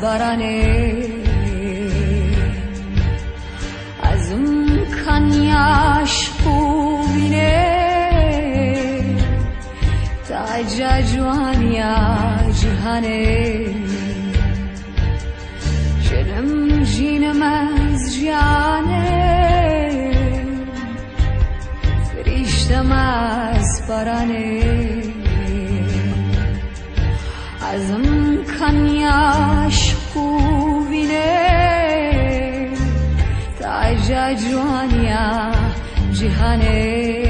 برانه از اون کنیاش خوبینه تا جوانیا جهانه شنم جینم از جانه فرشتم از برانه از اون کنیاش خوبینه تا جوانیا جهانه